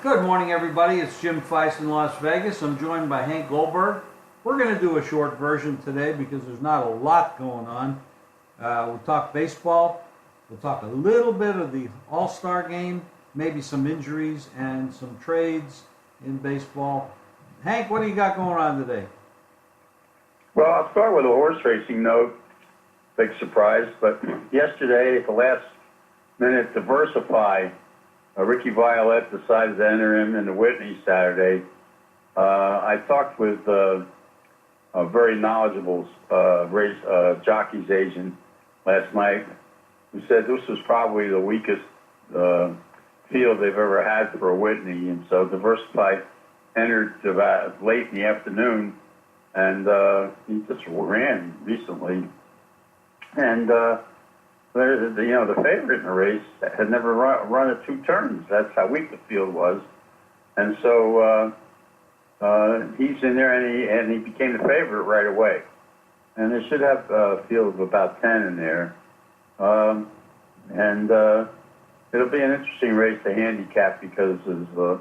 Good morning, everybody. It's Jim Feist in Las Vegas. I'm joined by Hank Goldberg. We're going to do a short version today because there's not a lot going on. We'll talk baseball. We'll talk a little bit of the All-Star game, maybe some injuries and some trades in baseball. Hank, what do you got going on today? Well, I'll start with a horse racing note. Big surprise, but yesterday at the last minute, Diversify, Ricky Violet decided to enter him in the Whitney Saturday. I talked with a very knowledgeable race jockey's agent last night, who said this was probably the weakest field they've ever had for a Whitney, and so Diversify entered about late in the afternoon, and he just ran recently, and the favorite in the race had never run it 2 turns. That's how weak the field was, and so he's in there, and he became the favorite right away. And they should have a field of about 10 in there, and it'll be an interesting race to handicap because there's a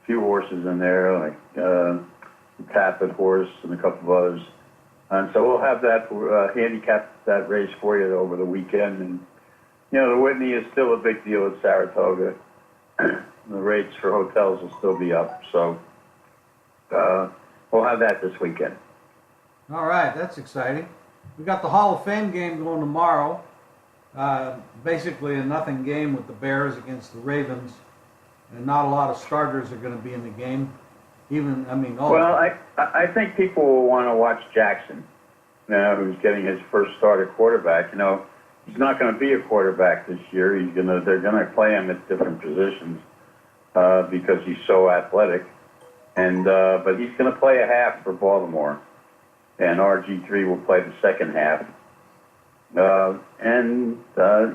few horses in there, like the Tappet horse and a couple of others. And so we'll have that handicap that race for you over the weekend. And, the Whitney is still a big deal at Saratoga. The rates for hotels will still be up. So we'll have that this weekend. All right, that's exciting. We got the Hall of Fame game going tomorrow. Basically a nothing game with the Bears against the Ravens. And not a lot of starters are going to be in the game. I think people will want to watch Jackson, who's getting his first start at quarterback. He's not going to be a quarterback this year. They're going to play him at different positions because he's so athletic. And but he's going to play a half for Baltimore, and RG3 will play the second half. And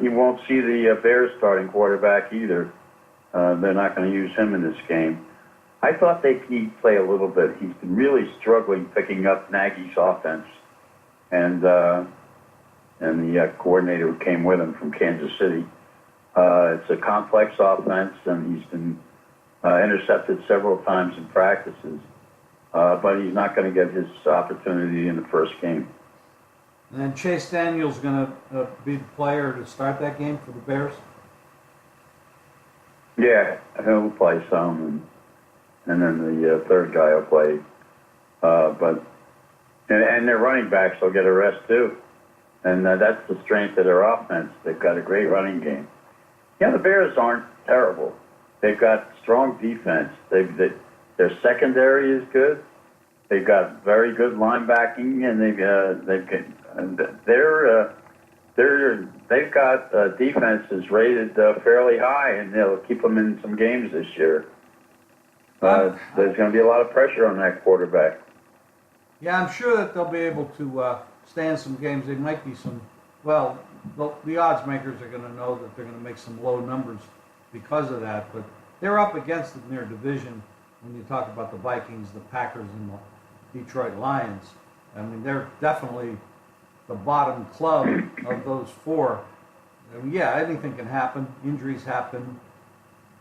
he won't see the Bears starting quarterback either. They're not going to use him in this game. I thought he'd play a little bit. He's been really struggling picking up Nagy's offense, and the coordinator who came with him from Kansas City. It's a complex offense, and he's been intercepted several times in practices, but he's not going to get his opportunity in the first game. And Chase Daniel's going to be the player to start that game for the Bears? Yeah, he'll play some, and then the third guy will play. And their running backs will get a rest too. And that's the strength of their offense. They've got a great running game. The Bears aren't terrible. They've got strong defense. Their secondary is good. They've got very good linebacking, and they've got defenses rated fairly high, and they'll keep them in some games this year. There's going to be a lot of pressure on that quarterback. Yeah, I'm sure that they'll be able to stand some games. There might be some, the odds makers are going to know that they're going to make some low numbers because of that, but they're up against it in their division when you talk about the Vikings, the Packers, and the Detroit Lions. I mean, they're definitely the bottom club of those 4. Anything can happen. Injuries happen.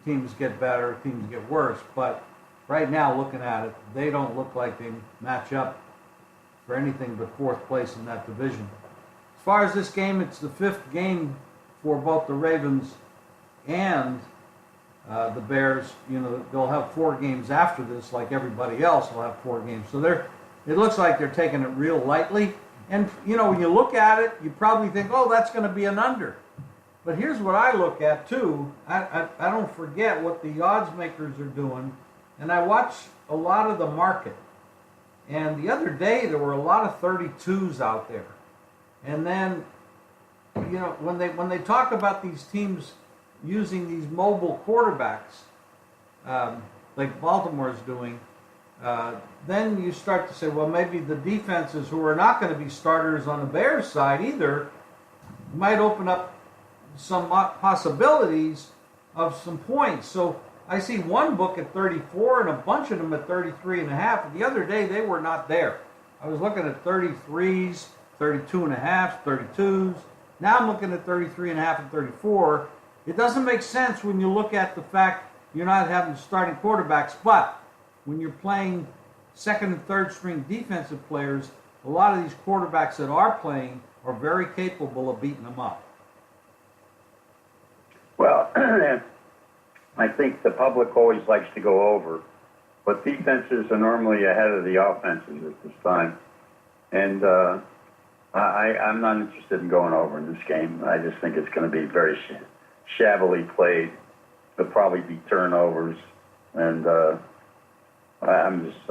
Teams get better, teams get worse, but right now, looking at it, they don't look like they match up for anything but 4th place in that division. As far as this game, it's the 5th game for both the Ravens and the Bears. They'll have 4 games after this, like everybody else will have 4 games. So it looks like they're taking it real lightly. And, when you look at it, you probably think, oh, that's going to be an under. But here's what I look at, too. I don't forget what the odds makers are doing. And I watch a lot of the market. And the other day, there were a lot of 32s out there. And then, when they talk about these teams using these mobile quarterbacks, like Baltimore's doing, then you start to say, well, maybe the defenses who are not going to be starters on the Bears side either might open up some possibilities of some points. So I see one book at 34 and a bunch of them at 33.5. The other day, they were not there. I was looking at 33s, 32.5, 32s. Now I'm looking at 33.5 and 34. It doesn't make sense when you look at the fact you're not having starting quarterbacks, but when you're playing second and third string defensive players, a lot of these quarterbacks that are playing are very capable of beating them up. Well, I think the public always likes to go over, but defenses are normally ahead of the offenses at this time. And I'm not interested in going over in this game. I just think it's going to be very shabbily played. There'll probably be turnovers, and I'm just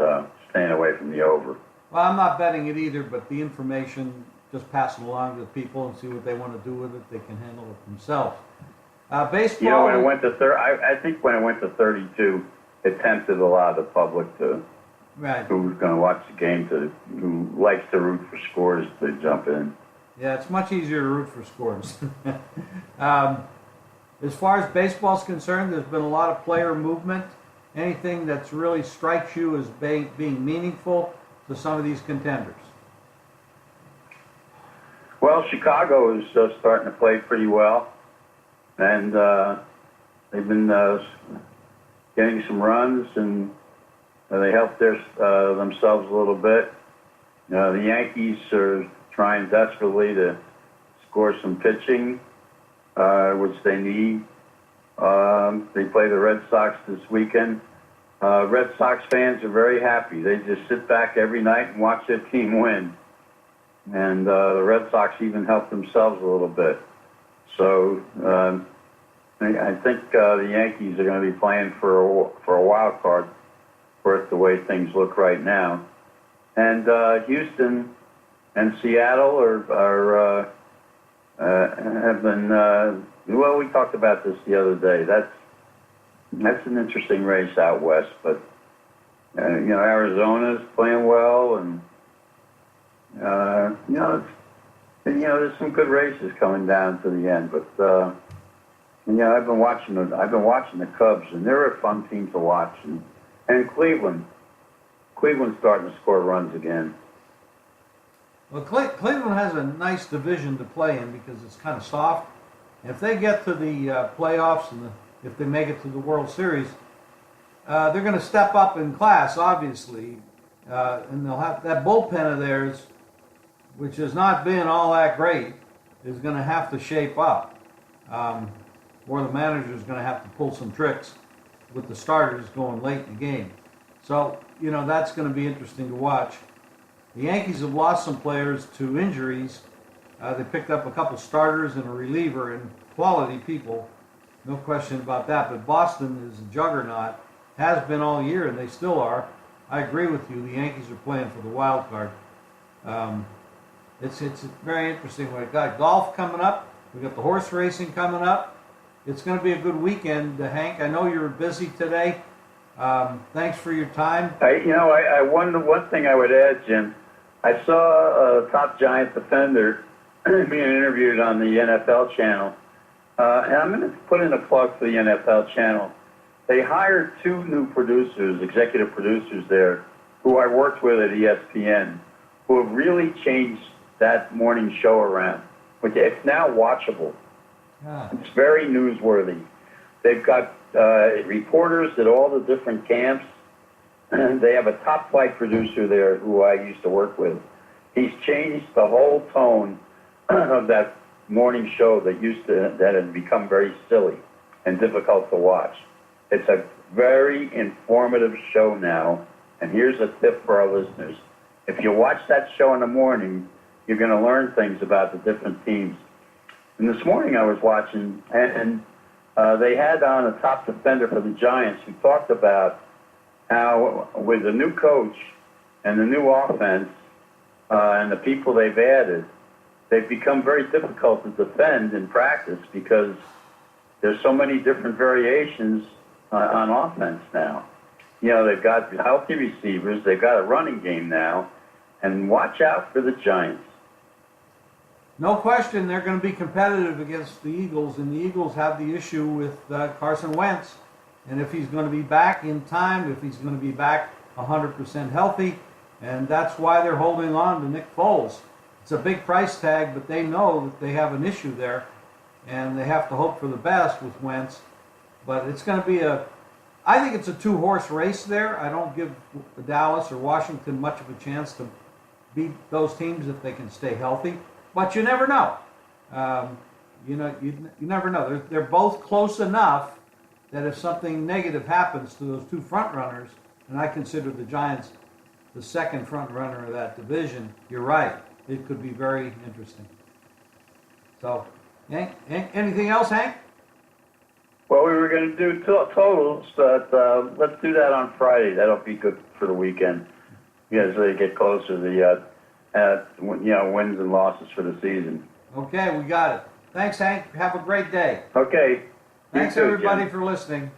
staying away from the over. Well, I'm not betting it either, but the information, just pass it along to people and see what they want to do with it. They can handle it themselves. Baseball. You know, when it went to I think when it went to 32, it tempted a lot of the public to, right, who's going to watch the game, who likes to root for scores, to jump in. Yeah, it's much easier to root for scores. As far as baseball's concerned, there's been a lot of player movement. Anything that's really strikes you as being meaningful to some of these contenders? Well, Chicago is starting to play pretty well, and they've been getting some runs, and they helped themselves a little bit. The Yankees are trying desperately to score some pitching, which they need. They play the Red Sox this weekend. Red Sox fans are very happy. They just sit back every night and watch their team win. And the Red Sox even help themselves a little bit. So I think the Yankees are going to be playing for a wild card for it, the way things look right now. And Houston and Seattle have been. Well, we talked about this the other day. That's an interesting race out west, but Arizona's playing well, and there's some good races coming down to the end. But I've been watching the Cubs, and they're a fun team to watch, and Cleveland's starting to score runs again. Well, Cleveland has a nice division to play in because it's kind of soft. If they get to the playoffs and if they make it to the World Series, they're going to step up in class, obviously, and they'll have that bullpen of theirs, which has not been all that great, is going to have to shape up, or the manager is going to have to pull some tricks with the starters going late in the game. So that's going to be interesting to watch. The Yankees have lost some players to injuries. They picked up a couple starters and a reliever, and quality people, no question about that. But Boston is a juggernaut, has been all year, and they still are. I agree with you. The Yankees are playing for the wild card. It's very interesting. We've got golf coming up. We've got the horse racing coming up. It's going to be a good weekend, Hank. I know you're busy today. Thanks for your time. One thing I would add, Jim, I saw a top Giant defender being interviewed on the NFL channel. And I'm going to put in a plug for the NFL channel. They hired two new producers, executive producers there, who I worked with at ESPN, who have really changed that morning show around. It's now watchable. Ah. It's very newsworthy. They've got reporters at all the different camps. They have a top flight producer there who I used to work with. He's changed the whole tone of that morning show that had become very silly and difficult to watch. It's a very informative show now, and here's a tip for our listeners. If you watch that show in the morning, you're going to learn things about the different teams. And this morning I was watching, and they had on a top defender for the Giants who talked about how with the new coach and the new offense and the people they've added, they've become very difficult to defend in practice because there's so many different variations on offense now. They've got healthy receivers, they've got a running game now, and watch out for the Giants. No question they're going to be competitive against the Eagles, and the Eagles have the issue with Carson Wentz. And if he's going to be back in time, if he's going to be back 100% healthy, and that's why they're holding on to Nick Foles. It's a big price tag, but they know that they have an issue there, and they have to hope for the best with Wentz. But it's going to be a I think it's a two-horse race there. I don't give Dallas or Washington much of a chance to beat those teams if they can stay healthy. But you never know. You never know. They're both close enough that if something negative happens to those two front runners, and I consider the Giants the second front runner of that division, you're right. It could be very interesting. So, Hank, anything else, Hank? Well, we were going to do totals, but let's do that on Friday. That'll be good for the weekend. As they get closer to the wins and losses for the season. Okay, we got it. Thanks, Hank. Have a great day. Okay. Thanks, You too, everybody, Jim. for listening.